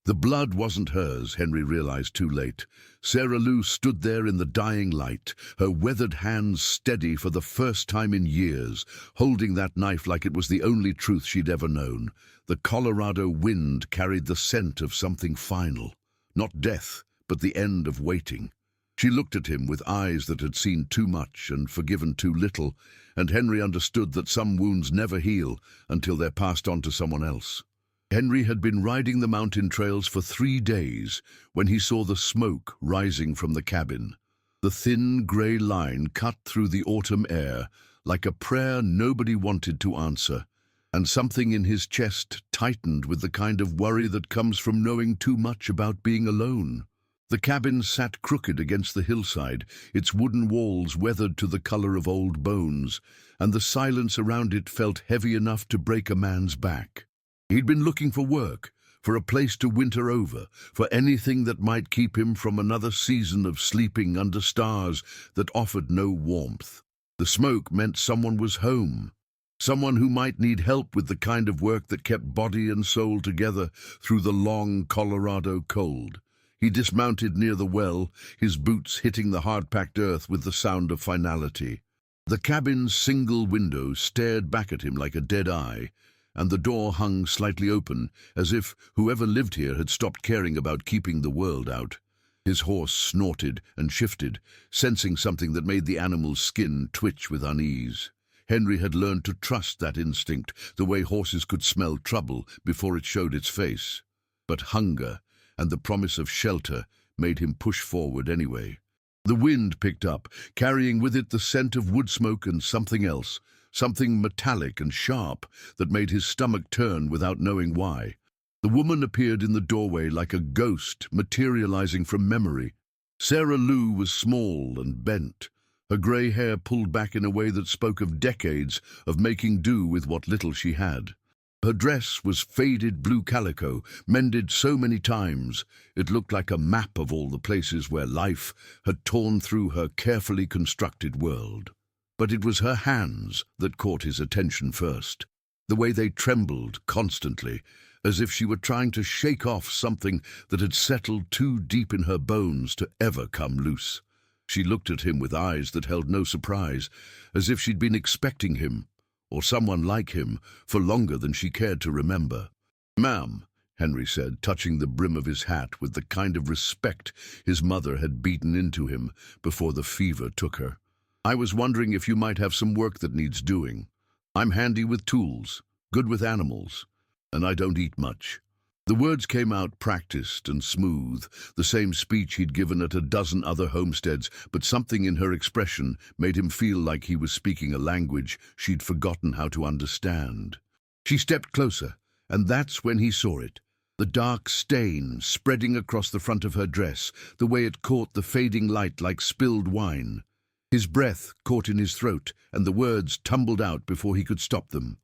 The blood wasn't hers, Henry realized too late. Sarah Lou stood there in the dying light, her weathered hands steady for the first time in years, holding that knife like it was the only truth she'd ever known. The Colorado wind carried the scent of something final. Not death, but the end of waiting. She looked at him with eyes that had seen too much and forgiven too little, and Henry understood that some wounds never heal until they're passed on to someone else. Henry had been riding the mountain trails for 3 days when he saw the smoke rising from the cabin. The thin grey line cut through the autumn air like a prayer nobody wanted to answer, and something in his chest tightened with the kind of worry that comes from knowing too much about being alone. The cabin sat crooked against the hillside, its wooden walls weathered to the color of old bones, and the silence around it felt heavy enough to break a man's back. He'd been looking for work, for a place to winter over, for anything that might keep him from another season of sleeping under stars that offered no warmth. The smoke meant someone was home, someone who might need help with the kind of work that kept body and soul together through the long Colorado cold. He dismounted near the well, his boots hitting the hard-packed earth with the sound of finality. The cabin's single window stared back at him like a dead eye, and the door hung slightly open, as if whoever lived here had stopped caring about keeping the world out. His horse snorted and shifted, sensing something that made the animal's skin twitch with unease. Henry had learned to trust that instinct, the way horses could smell trouble before it showed its face. But hunger and the promise of shelter made him push forward anyway. The wind picked up, carrying with it the scent of wood smoke and something else, something metallic and sharp that made his stomach turn without knowing why. The woman appeared in the doorway like a ghost materializing from memory. Sarah Lou was small and bent, her grey hair pulled back in a way that spoke of decades of making do with what little she had. Her dress was faded blue calico, mended so many times it looked like a map of all the places where life had torn through her carefully constructed world. But it was her hands that caught his attention first, the way they trembled constantly, as if she were trying to shake off something that had settled too deep in her bones to ever come loose. She looked at him with eyes that held no surprise, as if she'd been expecting him, or someone like him, for longer than she cared to remember. "Ma'am," Henry said, touching the brim of his hat with the kind of respect his mother had beaten into him before the fever took her. "I was wondering if you might have some work that needs doing. I'm handy with tools, good with animals, and I don't eat much." The words came out practiced and smooth, the same speech he'd given at a dozen other homesteads, but something in her expression made him feel like he was speaking a language she'd forgotten how to understand. She stepped closer, and that's when he saw it. The dark stain spreading across the front of her dress, the way it caught the fading light like spilled wine. His breath caught in his throat, and the words tumbled out before he could stop them.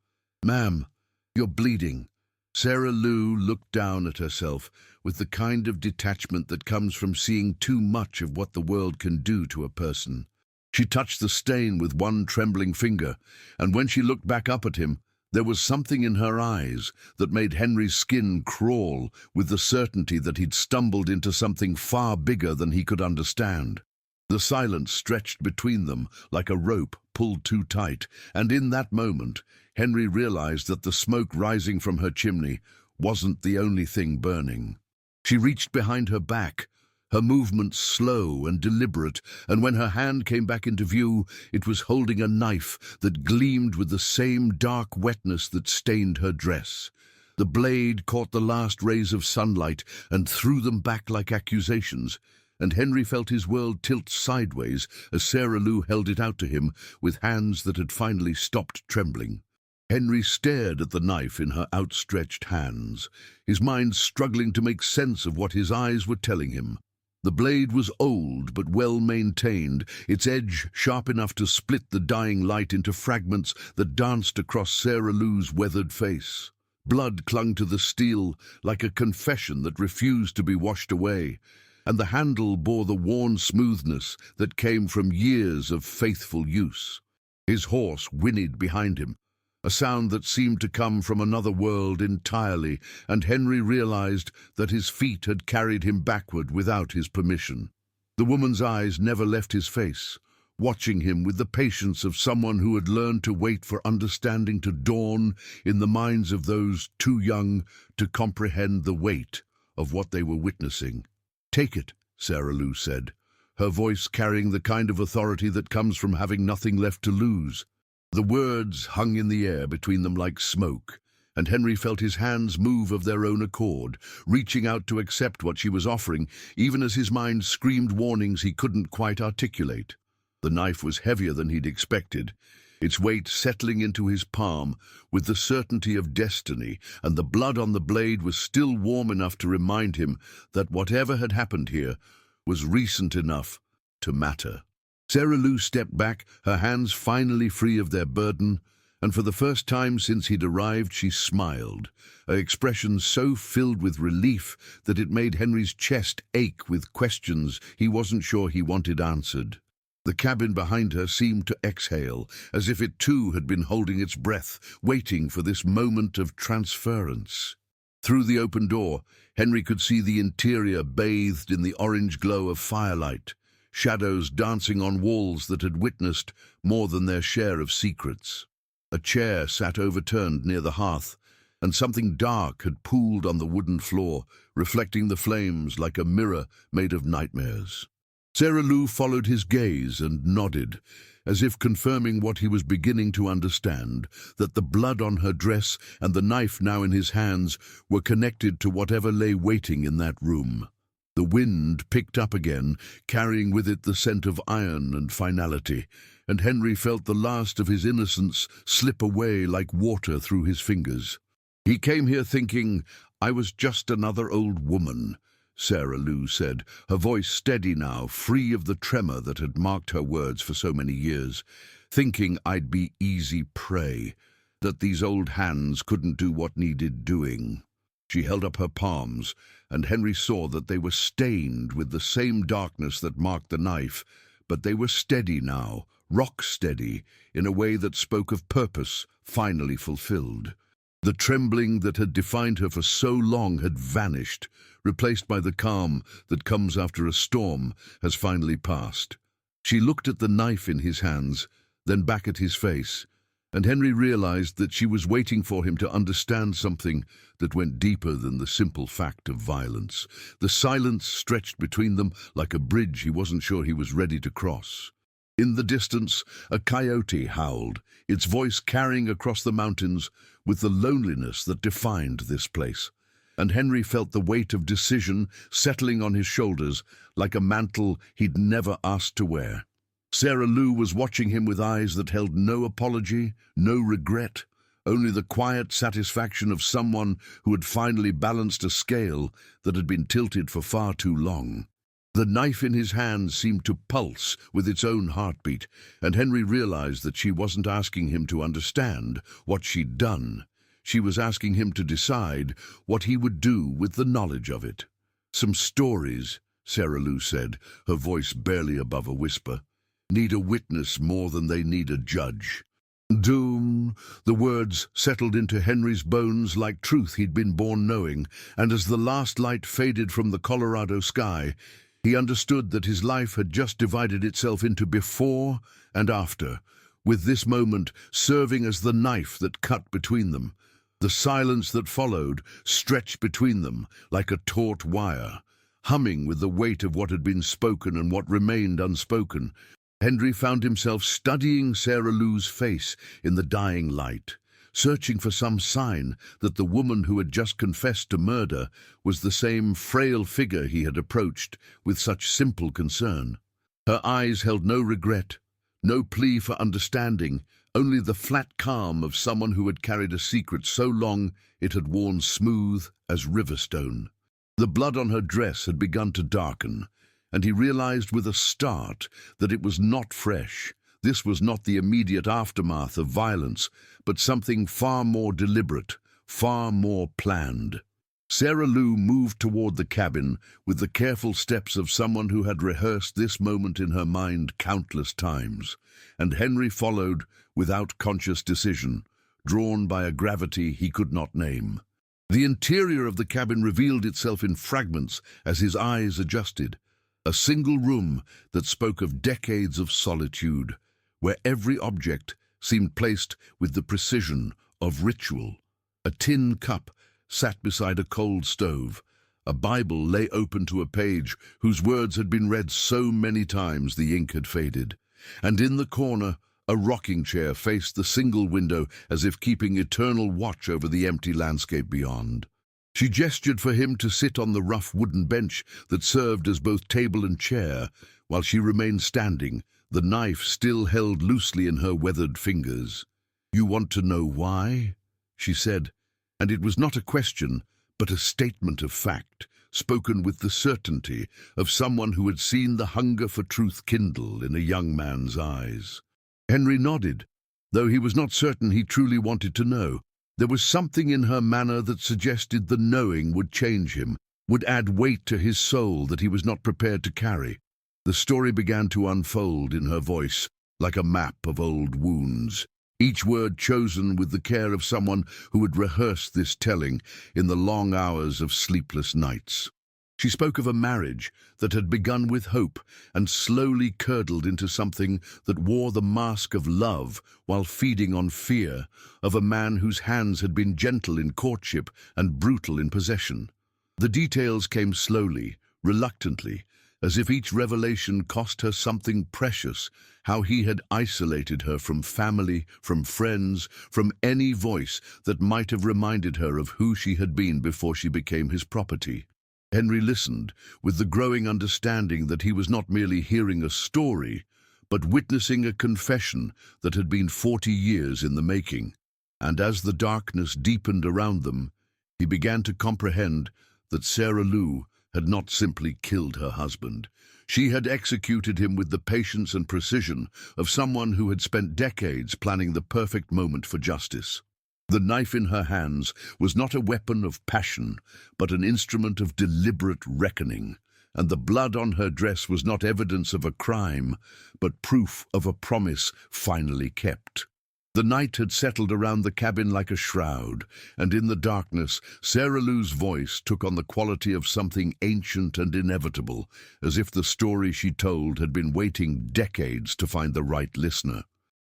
"Ma'am, you're bleeding." Sarah Lou looked down at herself with the kind of detachment that comes from seeing too much of what the world can do to a person. She touched the stain with one trembling finger, and when she looked back up at him, there was something in her eyes that made Henry's skin crawl with the certainty that he'd stumbled into something far bigger than he could understand. The silence stretched between them like a rope pulled too tight, and in that moment, Henry realized that the smoke rising from her chimney wasn't the only thing burning. She reached behind her back, her movements slow and deliberate, and when her hand came back into view, it was holding a knife that gleamed with the same dark wetness that stained her dress. The blade caught the last rays of sunlight and threw them back like accusations, and Henry felt his world tilt sideways as Sarah Lou held it out to him with hands that had finally stopped trembling. Henry stared at the knife in her outstretched hands, his mind struggling to make sense of what his eyes were telling him. The blade was old but well maintained, its edge sharp enough to split the dying light into fragments that danced across Sarah Lou's weathered face. Blood clung to the steel like a confession that refused to be washed away, and the handle bore the worn smoothness that came from years of faithful use. His horse whinnied behind him, a sound that seemed to come from another world entirely, and Henry realized that his feet had carried him backward without his permission. The woman's eyes never left his face, watching him with the patience of someone who had learned to wait for understanding to dawn in the minds of those too young to comprehend the weight of what they were witnessing. "Take it," Sarah Lou said, her voice carrying the kind of authority that comes from having nothing left to lose. The words hung in the air between them like smoke, and Henry felt his hands move of their own accord, reaching out to accept what she was offering, even as his mind screamed warnings he couldn't quite articulate. The knife was heavier than he'd expected, its weight settling into his palm with the certainty of destiny, and the blood on the blade was still warm enough to remind him that whatever had happened here was recent enough to matter. Sarah Lou stepped back, her hands finally free of their burden, and for the first time since he'd arrived she smiled, an expression so filled with relief that it made Henry's chest ache with questions he wasn't sure he wanted answered. The cabin behind her seemed to exhale, as if it too had been holding its breath, waiting for this moment of transference. Through the open door, Henry could see the interior bathed in the orange glow of firelight, shadows dancing on walls that had witnessed more than their share of secrets. A chair sat overturned near the hearth, and something dark had pooled on the wooden floor, reflecting the flames like a mirror made of nightmares. Sarah Lou followed his gaze and nodded, as if confirming what he was beginning to understand, that the blood on her dress and the knife now in his hands were connected to whatever lay waiting in that room. The wind picked up again, carrying with it the scent of iron and finality, and Henry felt the last of his innocence slip away like water through his fingers. "He came here thinking I was just another old woman," Sarah Lou said, her voice steady now, free of the tremor that had marked her words for so many years, "thinking I'd be easy prey, that these old hands couldn't do what needed doing." She held up her palms, and Henry saw that they were stained with the same darkness that marked the knife, but they were steady now, rock steady, in a way that spoke of purpose finally fulfilled. The trembling that had defined her for so long had vanished, replaced by the calm that comes after a storm has finally passed. She looked at the knife in his hands, then back at his face, and Henry realized that she was waiting for him to understand something that went deeper than the simple fact of violence. The silence stretched between them like a bridge he wasn't sure he was ready to cross. In the distance, a coyote howled, its voice carrying across the mountains with the loneliness that defined this place, and Henry felt the weight of decision settling on his shoulders like a mantle he'd never asked to wear. Sarah Lou was watching him with eyes that held no apology, no regret, only the quiet satisfaction of someone who had finally balanced a scale that had been tilted for far too long. The knife in his hand seemed to pulse with its own heartbeat, and Henry realized that she wasn't asking him to understand what she'd done. She was asking him to decide what he would do with the knowledge of it. "Some stories," Sarah Lou said, her voice barely above a whisper, "need a witness more than they need a judge." Doom, the words settled into Henry's bones like truth he'd been born knowing, and as the last light faded from the Colorado sky, he understood that his life had just divided itself into before and after, with this moment serving as the knife that cut between them. The silence that followed stretched between them like a taut wire, humming with the weight of what had been spoken and what remained unspoken. Henry found himself studying Sarah Lou's face in the dying light, searching for some sign that the woman who had just confessed to murder was the same frail figure he had approached with such simple concern. Her eyes held no regret, no plea for understanding, only the flat calm of someone who had carried a secret so long it had worn smooth as riverstone. The blood on her dress had begun to darken, and he realized with a start that it was not fresh. This was not the immediate aftermath of violence, but something far more deliberate, far more planned. Sarah Lou moved toward the cabin with the careful steps of someone who had rehearsed this moment in her mind countless times, and Henry followed without conscious decision, drawn by a gravity he could not name. The interior of the cabin revealed itself in fragments as his eyes adjusted. A single room that spoke of decades of solitude, where every object seemed placed with the precision of ritual. A tin cup sat beside a cold stove. A Bible lay open to a page whose words had been read so many times the ink had faded. And in the corner, a rocking chair faced the single window as if keeping eternal watch over the empty landscape beyond. She gestured for him to sit on the rough wooden bench that served as both table and chair, while she remained standing, the knife still held loosely in her weathered fingers. "You want to know why?" she said, and it was not a question, but a statement of fact, spoken with the certainty of someone who had seen the hunger for truth kindle in a young man's eyes. Henry nodded, though he was not certain he truly wanted to know. There was something in her manner that suggested the knowing would change him, would add weight to his soul that he was not prepared to carry. The story began to unfold in her voice, like a map of old wounds, each word chosen with the care of someone who had rehearsed this telling in the long hours of sleepless nights. She spoke of a marriage that had begun with hope and slowly curdled into something that wore the mask of love while feeding on fear, of a man whose hands had been gentle in courtship and brutal in possession. The details came slowly, reluctantly, as if each revelation cost her something precious, how he had isolated her from family, from friends, from any voice that might have reminded her of who she had been before she became his property. Henry listened, with the growing understanding that he was not merely hearing a story, but witnessing a confession that had been 40 years in the making. And as the darkness deepened around them, he began to comprehend that Sarah Lou had not simply killed her husband. She had executed him with the patience and precision of someone who had spent decades planning the perfect moment for justice. The knife in her hands was not a weapon of passion, but an instrument of deliberate reckoning, and the blood on her dress was not evidence of a crime, but proof of a promise finally kept. The night had settled around the cabin like a shroud, and in the darkness, Sarah Lou's voice took on the quality of something ancient and inevitable, as if the story she told had been waiting decades to find the right listener.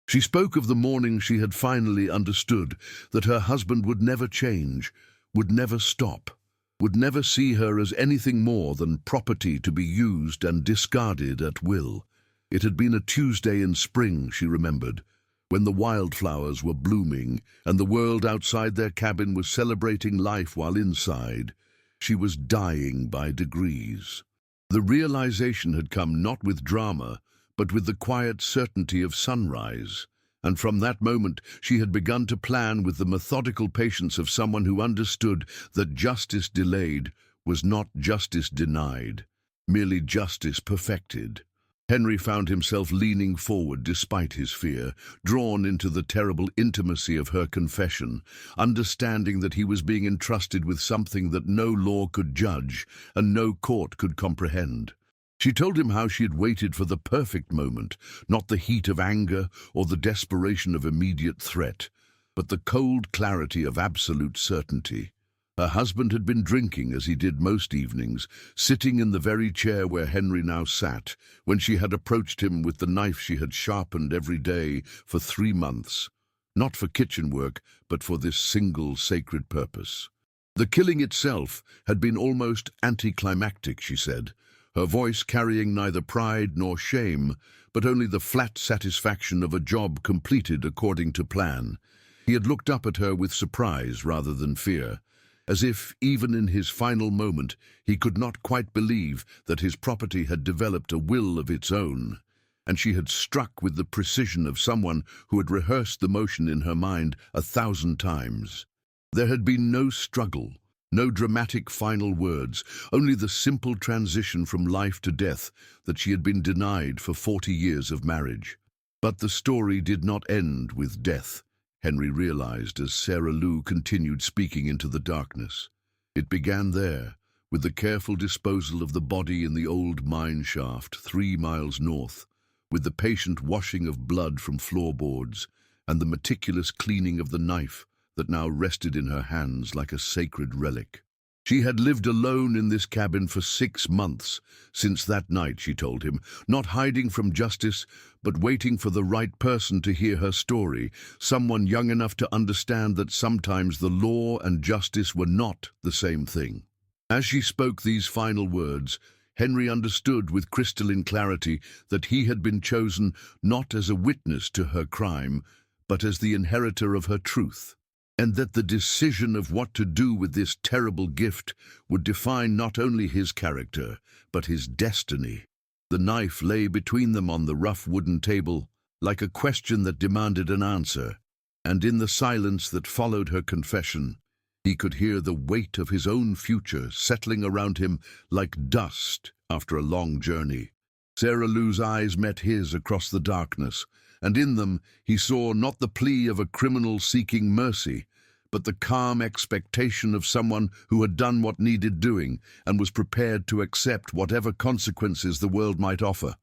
She spoke of the morning she had finally understood that her husband would never change, would never stop, would never see her as anything more than property to be used and discarded at will. It had been a Tuesday in spring, she remembered, when the wildflowers were blooming and the world outside their cabin was celebrating life while inside, she was dying by degrees. The realization had come not with drama, but with the quiet certainty of sunrise, and from that moment she had begun to plan with the methodical patience of someone who understood that justice delayed was not justice denied, merely justice perfected. Henry found himself leaning forward despite his fear, drawn into the terrible intimacy of her confession, understanding that he was being entrusted with something that no law could judge and no court could comprehend. She told him how she had waited for the perfect moment, not the heat of anger or the desperation of immediate threat, but the cold clarity of absolute certainty. Her husband had been drinking, as he did most evenings, sitting in the very chair where Henry now sat, when she had approached him with the knife she had sharpened every day for 3 months, not for kitchen work, but for this single sacred purpose. The killing itself had been almost anticlimactic, she said, her voice carrying neither pride nor shame, but only the flat satisfaction of a job completed according to plan. He had looked up at her with surprise rather than fear, as if, even in his final moment, he could not quite believe that his property had developed a will of its own, and she had struck with the precision of someone who had rehearsed the motion in her mind 1,000 times. There had been no struggle, no dramatic final words, only the simple transition from life to death that she had been denied for 40 years of marriage. But the story did not end with death, Henry realized as Sarah Lou continued speaking into the darkness. It began there, with the careful disposal of the body in the old mine shaft 3 miles north, with the patient washing of blood from floorboards, and the meticulous cleaning of the knife that now rested in her hands like a sacred relic. She had lived alone in this cabin for 6 months, since that night, she told him, not hiding from justice, but waiting for the right person to hear her story, someone young enough to understand that sometimes the law and justice were not the same thing. As she spoke these final words, Henry understood with crystalline clarity that he had been chosen not as a witness to her crime, but as the inheritor of her truth, and that the decision of what to do with this terrible gift would define not only his character, but his destiny. The knife lay between them on the rough wooden table, like a question that demanded an answer, and in the silence that followed her confession, he could hear the weight of his own future settling around him like dust after a long journey. Sarah Lou's eyes met his across the darkness, and in them he saw not the plea of a criminal seeking mercy, but the calm expectation of someone who had done what needed doing and was prepared to accept whatever consequences the world might offer.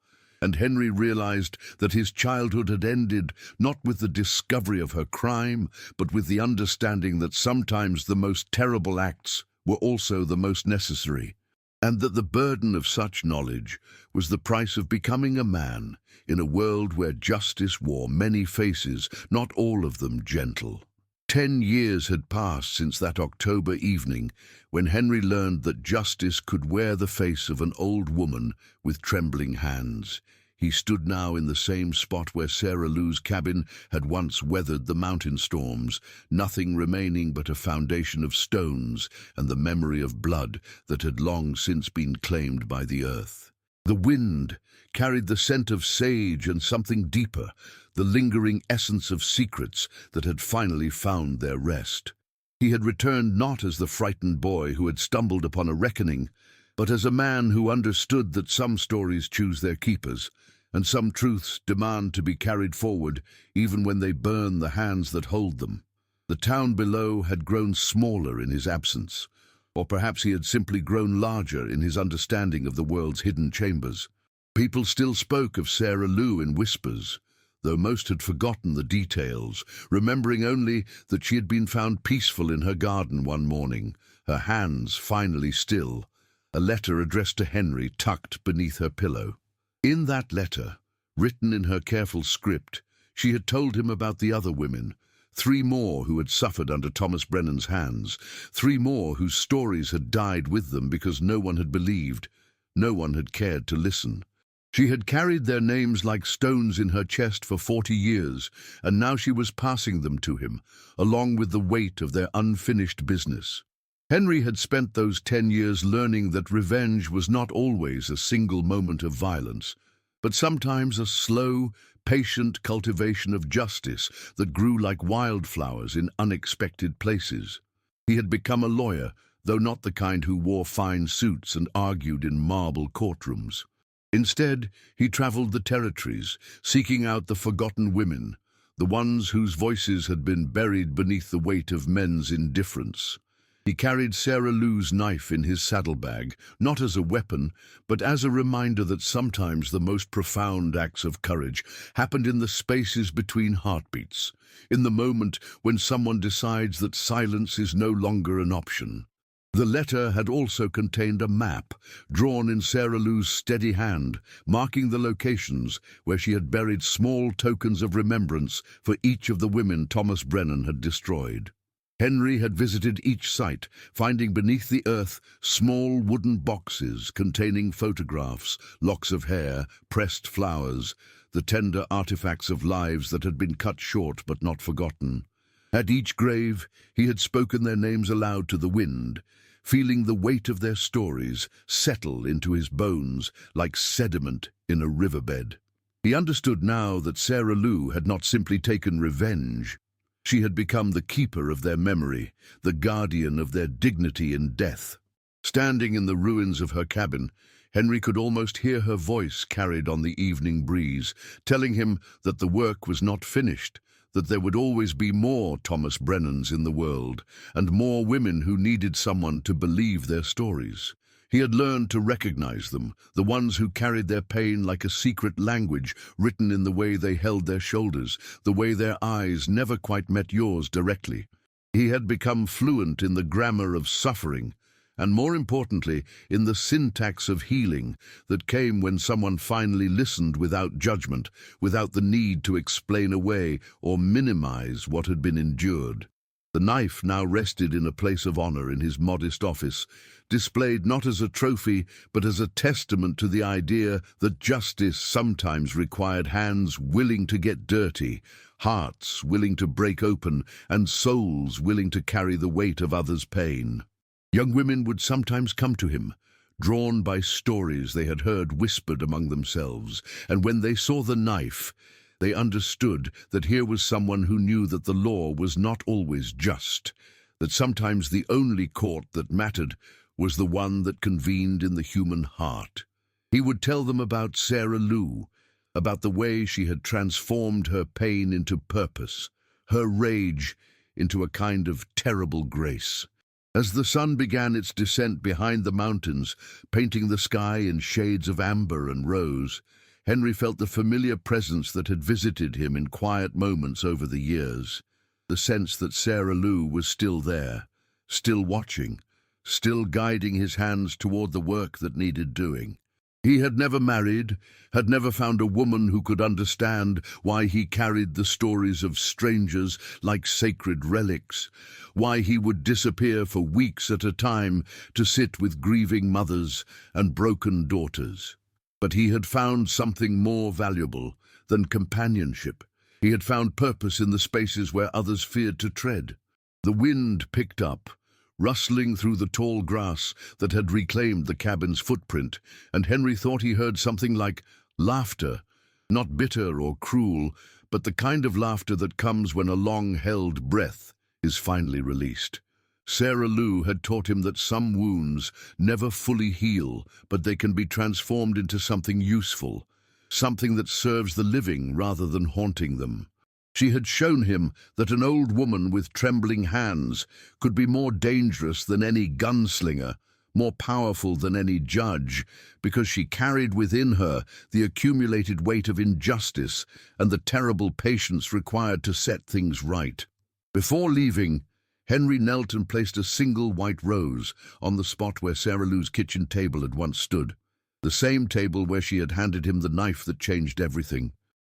And Henry realized that his childhood had ended not with the discovery of her crime, but with the understanding that sometimes the most terrible acts were also the most necessary, and that the burden of such knowledge was the price of becoming a man in a world where justice wore many faces, not all of them gentle. 10 years had passed since that October evening when Henry learned that justice could wear the face of an old woman with trembling hands. He stood now in the same spot where Sarah Lou's cabin had once weathered the mountain storms, nothing remaining but a foundation of stones and the memory of blood that had long since been claimed by the earth. The wind carried the scent of sage and something deeper, the lingering essence of secrets that had finally found their rest. He had returned not as the frightened boy who had stumbled upon a reckoning, but as a man who understood that some stories choose their keepers, and some truths demand to be carried forward even when they burn the hands that hold them. The town below had grown smaller in his absence, or perhaps he had simply grown larger in his understanding of the world's hidden chambers. People still spoke of Sarah Lou in whispers, though most had forgotten the details, remembering only that she had been found peaceful in her garden one morning, her hands finally still, a letter addressed to Henry tucked beneath her pillow. In that letter, written in her careful script, she had told him about the other women, 3 more who had suffered under Thomas Brennan's hands, 3 more whose stories had died with them because no one had believed, no one had cared to listen. She had carried their names like stones in her chest for 40 years, and now she was passing them to him, along with the weight of their unfinished business. Henry had spent those 10 years learning that revenge was not always a single moment of violence, but sometimes a slow, patient cultivation of justice that grew like wildflowers in unexpected places. He had become a lawyer, though not the kind who wore fine suits and argued in marble courtrooms. Instead, he traveled the territories, seeking out the forgotten women, the ones whose voices had been buried beneath the weight of men's indifference. He carried Sarah Lou's knife in his saddlebag, not as a weapon, but as a reminder that sometimes the most profound acts of courage happened in the spaces between heartbeats, in the moment when someone decides that silence is no longer an option. The letter had also contained a map, drawn in Sarah Lou's steady hand, marking the locations where she had buried small tokens of remembrance for each of the women Thomas Brennan had destroyed. Henry had visited each site, finding beneath the earth small wooden boxes containing photographs, locks of hair, pressed flowers, the tender artifacts of lives that had been cut short but not forgotten. At each grave, he had spoken their names aloud to the wind, feeling the weight of their stories settle into his bones like sediment in a riverbed. He understood now that Sarah Lou had not simply taken revenge. She had become the keeper of their memory, the guardian of their dignity in death. Standing in the ruins of her cabin, Henry could almost hear her voice carried on the evening breeze, telling him that the work was not finished, that there would always be more Thomas Brennans in the world, and more women who needed someone to believe their stories. He had learned to recognize them, the ones who carried their pain like a secret language written in the way they held their shoulders, the way their eyes never quite met yours directly. He had become fluent in the grammar of suffering, and more importantly, in the syntax of healing that came when someone finally listened without judgment, without the need to explain away or minimize what had been endured. The knife now rested in a place of honor in his modest office, displayed not as a trophy, but as a testament to the idea that justice sometimes required hands willing to get dirty, hearts willing to break open, and souls willing to carry the weight of others' pain. Young women would sometimes come to him, drawn by stories they had heard whispered among themselves, and when they saw the knife, they understood that here was someone who knew that the law was not always just, that sometimes the only court that mattered was the one that convened in the human heart. He would tell them about Sarah Lou, about the way she had transformed her pain into purpose, her rage into a kind of terrible grace. As the sun began its descent behind the mountains, painting the sky in shades of amber and rose, Henry felt the familiar presence that had visited him in quiet moments over the years, the sense that Sarah Lou was still there, still watching, still guiding his hands toward the work that needed doing. He had never married, had never found a woman who could understand why he carried the stories of strangers like sacred relics, why he would disappear for weeks at a time to sit with grieving mothers and broken daughters. But he had found something more valuable than companionship. He had found purpose in the spaces where others feared to tread. The wind picked up, rustling through the tall grass that had reclaimed the cabin's footprint, and Henry thought he heard something like laughter, not bitter or cruel, but the kind of laughter that comes when a long-held breath is finally released. Sarah Lou had taught him that some wounds never fully heal, but they can be transformed into something useful, something that serves the living rather than haunting them. She had shown him that an old woman with trembling hands could be more dangerous than any gunslinger, more powerful than any judge, because she carried within her the accumulated weight of injustice and the terrible patience required to set things right. Before leaving, Henry knelt and placed a single white rose on the spot where Sarah Lou's kitchen table had once stood, the same table where she had handed him the knife that changed everything.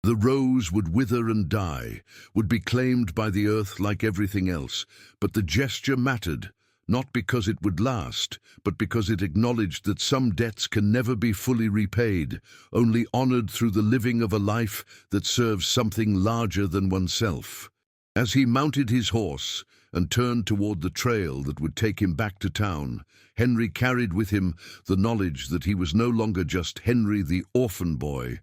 The rose would wither and die, would be claimed by the earth like everything else, but the gesture mattered, not because it would last, but because it acknowledged that some debts can never be fully repaid, only honored through the living of a life that serves something larger than oneself. As he mounted his horse and turned toward the trail that would take him back to town, Henry carried with him the knowledge that he was no longer just Henry the orphan boy,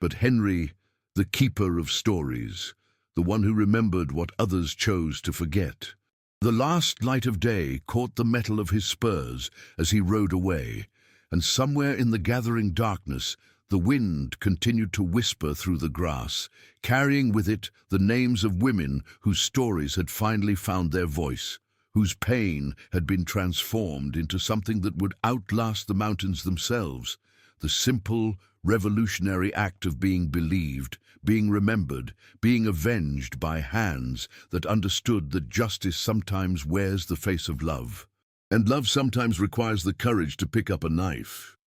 but Henry the keeper of stories, the one who remembered what others chose to forget. The last light of day caught the metal of his spurs as he rode away, and somewhere in the gathering darkness, the wind continued to whisper through the grass, carrying with it the names of women whose stories had finally found their voice, whose pain had been transformed into something that would outlast the mountains themselves, the simple, revolutionary act of being believed, being remembered, being avenged by hands that understood that justice sometimes wears the face of love. And love sometimes requires the courage to pick up a knife.